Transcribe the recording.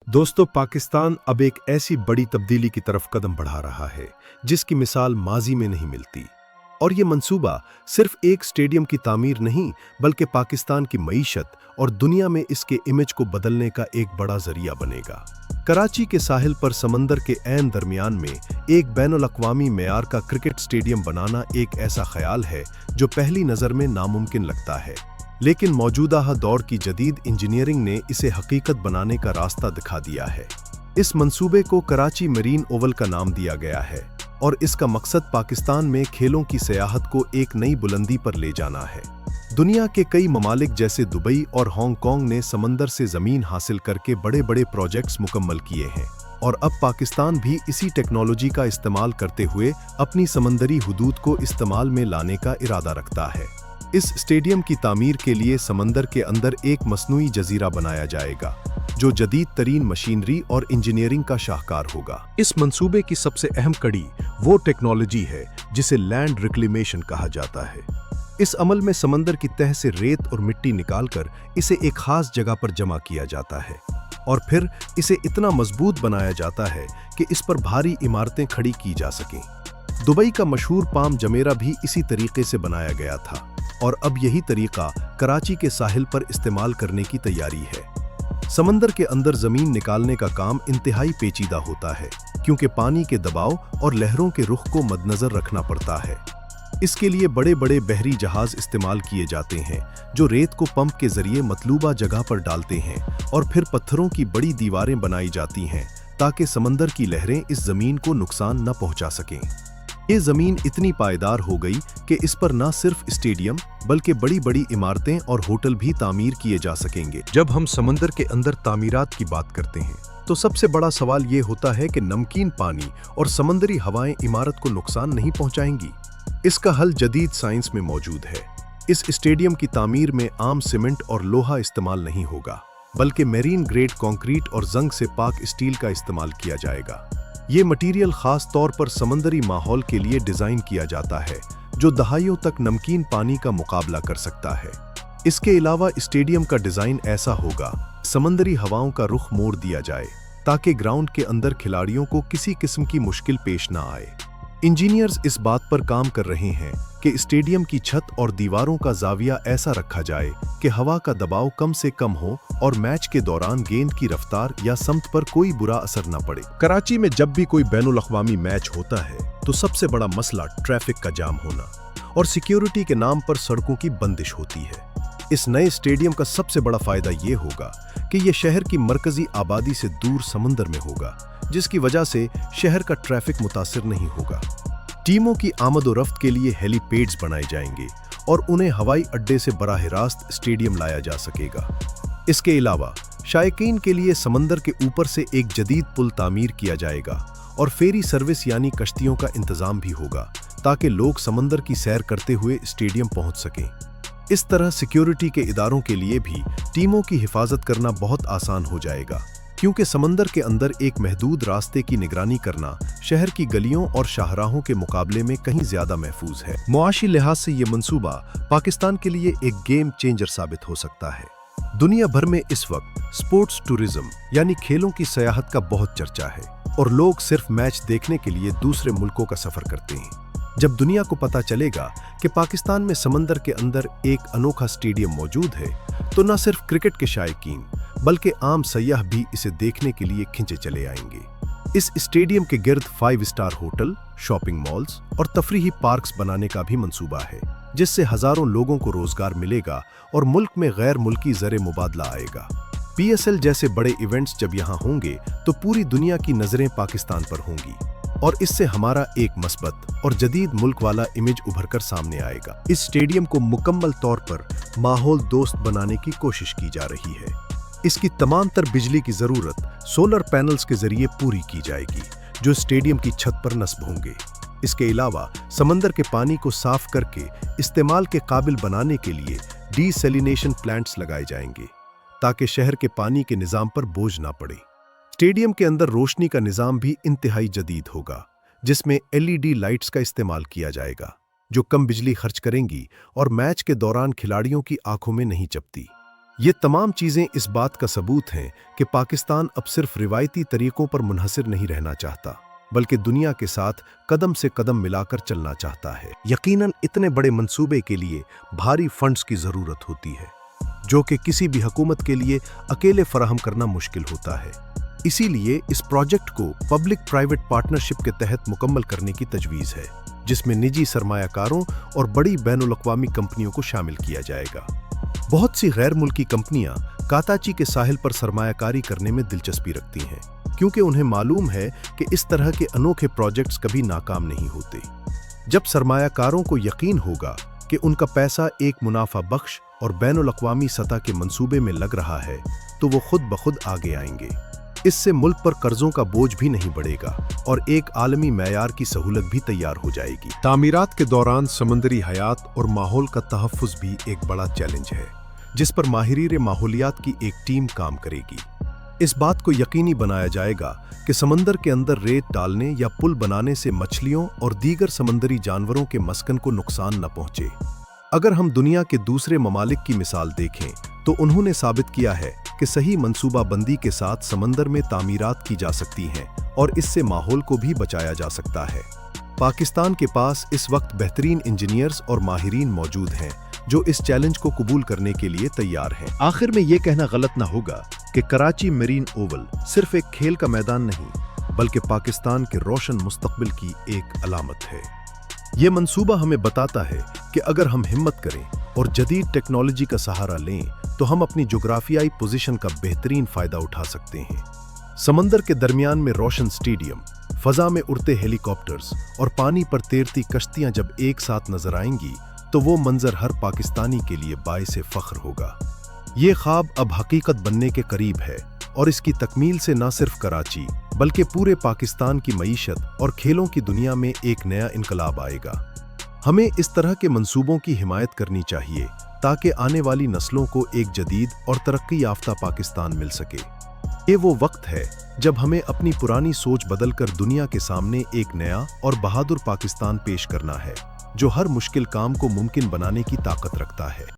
दोस्तों, पाकिस्तान अब एक ऐसी बड़ी तब्दीली की तरफ कदम बढ़ा रहा है जिसकी मिसाल माजी में नहीं मिलती। और ये मंसूबा सिर्फ एक स्टेडियम की तामीर नहीं, बल्कि पाकिस्तान की मईशत और दुनिया में इसके इमेज को बदलने का एक बड़ा जरिया बनेगा। कराची के साहिल पर समंदर के ऐन दरमियान में एक बैनुल-अक़वामी मेयार का क्रिकेट स्टेडियम बनाना एक ऐसा ख्याल है जो पहली नज़र में नामुमकिन लगता है, लेकिन मौजूदा दौर की जदीद इंजीनियरिंग ने इसे हकीकत बनाने का रास्ता दिखा दिया है। इस मंसूबे को कराची मरीन ओवल का नाम दिया गया है और इसका मकसद पाकिस्तान में खेलों की सियाहत को एक नई बुलंदी पर ले जाना है। दुनिया के कई ममालिक जैसे दुबई और हांगकांग ने समंदर से ज़मीन हासिल करके बड़े बड़े प्रोजेक्ट्स मुकम्मल किए हैं, और अब पाकिस्तान भी इसी टेक्नोलॉजी का इस्तेमाल करते हुए अपनी समंदरी हुदूद को इस्तेमाल में लाने का इरादा रखता है। इस स्टेडियम की तामीर के लिए समंदर के अंदर एक मसनूई जजीरा बनाया जाएगा जो जदीद तरीन मशीनरी और इंजीनियरिंग का शाहकार होगा। इस मंसूबे की सबसे अहम कड़ी वो टेक्नोलॉजी है जिसे लैंड रिक्लेमेशन कहा जाता है। इस अमल में समंदर की तह से रेत और मिट्टी निकालकर इसे एक खास जगह पर जमा किया जाता है और फिर इसे इतना मजबूत बनाया जाता है कि इस पर भारी इमारतें खड़ी की जा सकें। दुबई का मशहूर पाम जमेरा भी इसी तरीके से बनाया गया था और अब यही तरीका कराची के साहिल पर इस्तेमाल करने की तैयारी है। समंदर के अंदर जमीन निकालने का काम इंतहाई पेचीदा होता है क्योंकि पानी के दबाव और लहरों के रुख को मद्देनजर रखना पड़ता है। इसके लिए बड़े बड़े बहरी जहाज इस्तेमाल किए जाते हैं जो रेत को पंप के जरिए मतलूबा जगह पर डालते हैं और फिर पत्थरों की बड़ी दीवारें बनाई जाती हैं ताकि समंदर की लहरें इस जमीन को नुकसान न पहुंचा सकें। ये जमीन इतनी पायदार हो गई कि इस पर न सिर्फ स्टेडियम बल्कि बड़ी बड़ी इमारतें और होटल भी तामीर किए जा सकेंगे। जब हम समंदर के अंदर तामीरात की बात करते हैं तो सबसे बड़ा सवाल ये होता है कि नमकीन पानी और समंदरी हवाएं इमारत को नुकसान नहीं पहुंचाएंगी। इसका हल जदीद साइंस में मौजूद है। इस स्टेडियम की तामीर में आम सीमेंट और लोहा इस्तेमाल नहीं होगा, बल्कि मेरीन ग्रेड कंक्रीट और जंग से पाक स्टील का इस्तेमाल किया जाएगा। ये मटीरियल खास तौर पर समंदरी माहौल के लिए डिजाइन किया जाता है जो दहाइयों तक नमकीन पानी का मुकाबला कर सकता है। इसके अलावा स्टेडियम का डिजाइन ऐसा होगा समंदरी हवाओं का रुख मोड़ दिया जाए ताकि ग्राउंड के अंदर खिलाड़ियों को किसी किस्म की मुश्किल पेश ना आए। इंजीनियर्स इस बात पर काम कर रहे हैं कि स्टेडियम की छत और दीवारों का जाविया ऐसा रखा जाए कि हवा का दबाव कम से कम हो और मैच के दौरान गेंद की रफ्तार या समत पर कोई बुरा असर न पड़े। कराची में जब भी कोई बैनुल-अक़वामी मैच होता है तो सबसे बड़ा मसला ट्रैफिक का जाम होना और सिक्योरिटी के नाम पर सड़कों की बंदिश होती है। इस नए स्टेडियम का सबसे बड़ा फायदा ये होगा कि यह शहर की मरकजी आबादी से दूर समंदर में होगा, जिसकी वजह से शहर का ट्रैफिक मुतासिर नहीं होगा। टीमों की आमद और रफ्त के लिए हेलीपैड्स बनाए जाएंगे और उन्हें हवाई अड्डे से बराह रास्त स्टेडियम लाया जा सकेगा। इसके अलावा शायकीन के लिए समंदर के ऊपर से एक जदीद पुल तामीर किया जाएगा और फेरी सर्विस यानी कश्तियों का इंतजाम भी होगा ताकि लोग समंदर की सैर करते हुए स्टेडियम पहुंच सकें। इस तरह सिक्योरिटी के इदारों के लिए भी टीमों की हिफाजत करना बहुत आसान हो जाएगा, क्योंकि समंदर के अंदर एक महदूद रास्ते की निगरानी करना शहर की गलियों और शाहराहों के मुकाबले में कहीं ज्यादा महफूज है। मुआशी लिहाज से ये मंसूबा पाकिस्तान के लिए एक गेम चेंजर साबित हो सकता है। दुनिया भर में इस वक्त स्पोर्ट्स टूरिज्म यानी खेलों की सयाहत का बहुत चर्चा है और लोग सिर्फ मैच देखने के लिए दूसरे मुल्कों का सफर करते हैं। जब दुनिया को पता चलेगा कि पाकिस्तान में समंदर के अंदर एक अनोखा स्टेडियम मौजूद है तो न सिर्फ क्रिकेट के शायकीन बल्कि आम सयाह भी इसे देखने के लिए खिंचे चले आएंगे। इस स्टेडियम के गिर्द 5 स्टार होटल, शॉपिंग मॉल्स और तफरीही पार्क्स बनाने का भी मंसूबा है, जिससे हजारों लोगों को रोजगार मिलेगा और मुल्क में गैर मुल्की ज़र मुबादला आएगा। PSL जैसे बड़े इवेंट्स जब यहाँ होंगे तो पूरी दुनिया की नजरें पाकिस्तान पर होंगी और इससे हमारा एक मस्बत और जदीद मुल्क वाला इमेज उभर कर सामने आएगा। इस स्टेडियम को मुकम्मल तौर पर माहौल दोस्त बनाने की कोशिश की जा रही है। इसकी तमाम तर बिजली की जरूरत सोलर पैनल्स के जरिए पूरी की जाएगी जो स्टेडियम की छत पर नस्ब होंगे। इसके अलावा समंदर के पानी को साफ करके इस्तेमाल के काबिल बनाने के लिए डीसैलिनेशन प्लांट्स लगाए जाएंगे ताकि शहर के पानी के निज़ाम पर बोझ ना पड़े। स्टेडियम के अंदर रोशनी का निज़ाम भी इंतहाई जदीद होगा, जिसमें LED लाइट्स का इस्तेमाल किया जाएगा जो कम बिजली खर्च करेंगी और मैच के दौरान खिलाड़ियों की आंखों में नहीं चपती। ये तमाम चीजें इस बात का सबूत हैं कि पाकिस्तान अब सिर्फ रिवायती तरीकों पर मुनहसिर नहीं रहना चाहता, बल्कि दुनिया के साथ कदम से कदम मिलाकर चलना चाहता है। यकीनन इतने बड़े मंसूबे के लिए भारी फंड्स की जरूरत होती है, जो कि किसी भी हुकूमत के लिए अकेले फराहम करना मुश्किल होता है। इसीलिए इस प्रोजेक्ट को पब्लिक प्राइवेट पार्टनरशिप के तहत मुकम्मल करने की तजवीज़ है, जिसमें निजी सरमायाकारों और बड़ी बैनुल-अक़वामी कंपनियों को शामिल किया जाएगा। बहुत सी गैर मुल्की कंपनियां काताची के साहिल पर सरमायाकारी करने में दिलचस्पी रखती हैं, क्योंकि उन्हें मालूम है कि इस तरह के अनोखे प्रोजेक्ट्स कभी नाकाम नहीं होते। जब सरमायाकारों को यकीन होगा कि उनका पैसा एक मुनाफा बख्श और बैनुल-अक़वामी सतह के मंसूबे में लग रहा है, तो वो खुद ब खुद आगे आएंगे। इससे मुल्क पर कर्जों का बोझ भी नहीं बढ़ेगा और एक आलमी मैयार की सहूलत भी तैयार हो जाएगी। तामीरात के दौरान समंदरी हयात और माहौल का तहफ़्फ़ुज़ भी एक बड़ा चैलेंज है, जिस पर माहिरीन माहौलियात की एक टीम काम करेगी। इस बात को यकीनी बनाया जाएगा कि समंदर के अंदर रेत डालने या पुल बनाने से मछलियों और दीगर समंदरी जानवरों के मस्कन को नुकसान न पहुंचे। अगर हम दुनिया के दूसरे ममालिक की मिसाल देखें, तो उन्होंने साबित किया है कि सही मंसूबाबंदी के साथ समंदर में तामीरात की जा सकती हैं और इससे माहौल को भी बचाया जा सकता है। पाकिस्तान के पास इस वक्त बेहतरीन इंजीनियर्स और माहिरीन मौजूद हैं जो इस चैलेंज को कबूल करने के लिए तैयार हैं। आखिर में ये कहना गलत ना होगा कि कराची मरीन ओवल सिर्फ एक खेल का मैदान नहीं, बल्कि पाकिस्तान के रोशन मुस्तकबिल की एक अलामत है। ये मंसूबा हमें बताता है कि अगर हम हिम्मत करें और जदीद टेक्नोलॉजी का सहारा लें, तो हम अपनी जोग्राफियाई पोजीशन का बेहतरीन फायदा उठा सकते हैं। समंदर के दरमियान में रोशन स्टेडियम, फजा में उड़ते हेलीकॉप्टर्स और पानी पर तैरती कश्तियां जब एक साथ नजर आएंगी, तो वो मंजर हर पाकिस्तानी के लिए बाइसे फख्र होगा। ये ख्वाब अब हकीकत बनने के करीब है और इसकी तकमील से न सिर्फ कराची बल्कि पूरे पाकिस्तान की मईशत और खेलों की दुनिया में एक नया इनकलाब आएगा। हमें इस तरह के मंसूबों की हिमायत करनी चाहिए ताकि आने वाली नस्लों को एक जदीद और तरक्की याफ्ता पाकिस्तान मिल सके। ये वो वक्त है जब हमें अपनी पुरानी सोच बदलकर दुनिया के सामने एक नया और बहादुर पाकिस्तान पेश करना है, जो हर मुश्किल काम को मुमकिन बनाने की ताकत रखता है।